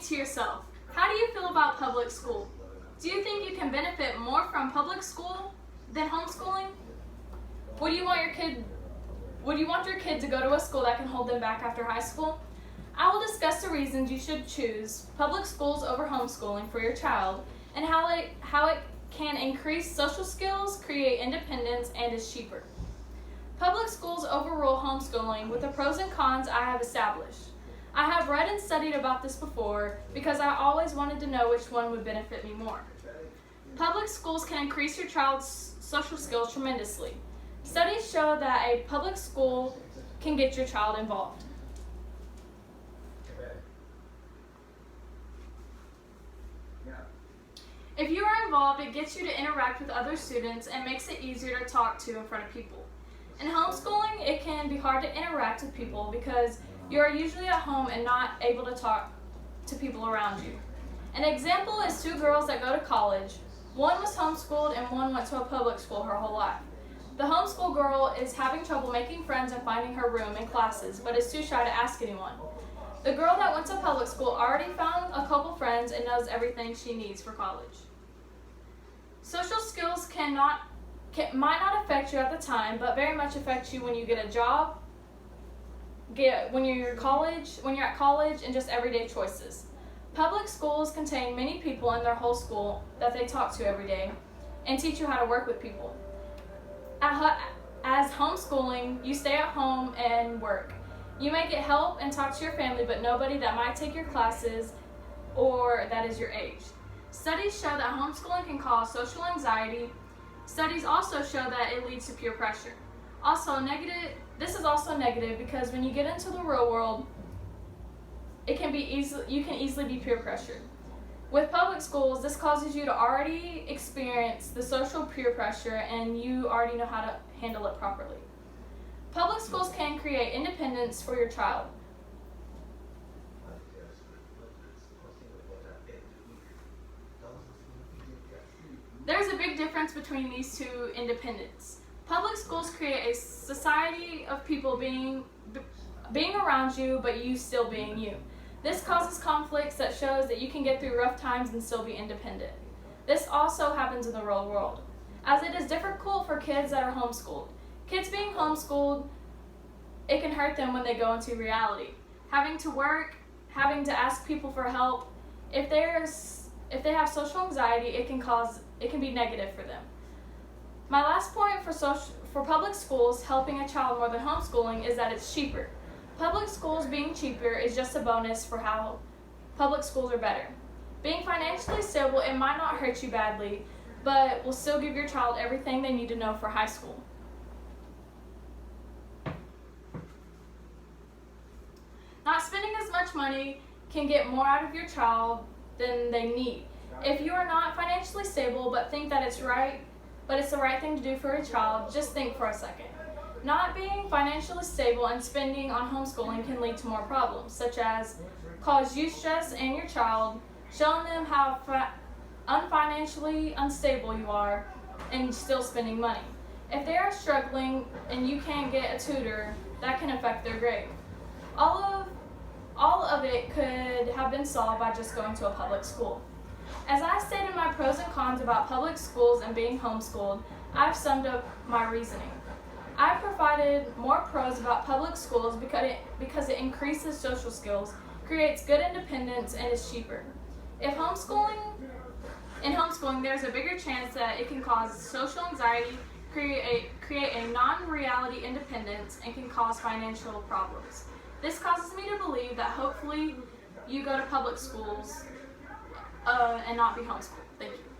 to yourself, how do you feel about public school? Do you think you can benefit more from public school than homeschooling? Would you want your kid to go to a school that can hold them back after high school? I will discuss the reasons you should choose public schools over homeschooling for your child and how it can increase social skills, create independence, and is cheaper. Public schools overrule homeschooling with the pros and cons I have established. I have read and studied about this before because I always wanted to know which one would benefit me more. Public schools can increase your child's social skills tremendously. Studies show that a public school can get your child involved. If you are involved, it gets you to interact with other students and makes it easier to talk to in front of people. In homeschooling, it can be hard to interact with people because you are usually at home and not able to talk to people around you. An example is two girls that go to college. One was homeschooled and one went to a public school her whole life. The homeschool girl is having trouble making friends and finding her room in classes, but is too shy to ask anyone. The girl that went to public school already found a couple friends and knows everything she needs for college. Social skills might not affect you at the time, but very much affect you when you get a job, when you're at college, and just everyday choices. Public schools contain many people in their whole school that they talk to every day and teach you how to work with people. As homeschooling, you stay at home and work. You may get help and talk to your family, but nobody that might take your classes or that is your age. Studies show that homeschooling can cause social anxiety. Studies also show that it leads to peer pressure. This is also negative because when you get into the real world, you can easily be peer pressured. With public schools, this causes you to already experience the social peer pressure and you already know how to handle it properly. Public schools can create independence for your child. There's a big difference between these two independence. Public schools create a society of people being around you, but you still being you. This causes conflicts that shows that you can get through rough times and still be independent. This also happens in the real world, as it is difficult for kids that are homeschooled. Kids being homeschooled, it can hurt them when they go into reality. Having to work, having to ask people for help, if they have social anxiety, it can be negative for them. My last point for public schools helping a child more than homeschooling is that it's cheaper. Public schools being cheaper is just a bonus for how public schools are better. Being financially stable, it might not hurt you badly, but will still give your child everything they need to know for high school. Not spending as much money can get more out of your child than they need. If you are not financially stable but think that it's the right thing to do for a child, just think for a second. Not being financially stable and spending on homeschooling can lead to more problems, such as cause you stress and your child, showing them how unfinancially unstable you are and still spending money. If they are struggling and you can't get a tutor, that can affect their grade. All of it could have been solved by just going to a public school. As I stated my pros and cons about public schools and being homeschooled, I've summed up my reasoning. I've provided more pros about public schools because it increases social skills, creates good independence, and is cheaper. In homeschooling, there's a bigger chance that it can cause social anxiety, create a non-reality independence, and can cause financial problems. This causes me to believe that hopefully you go to public schools and not be homeschooled. Thank you.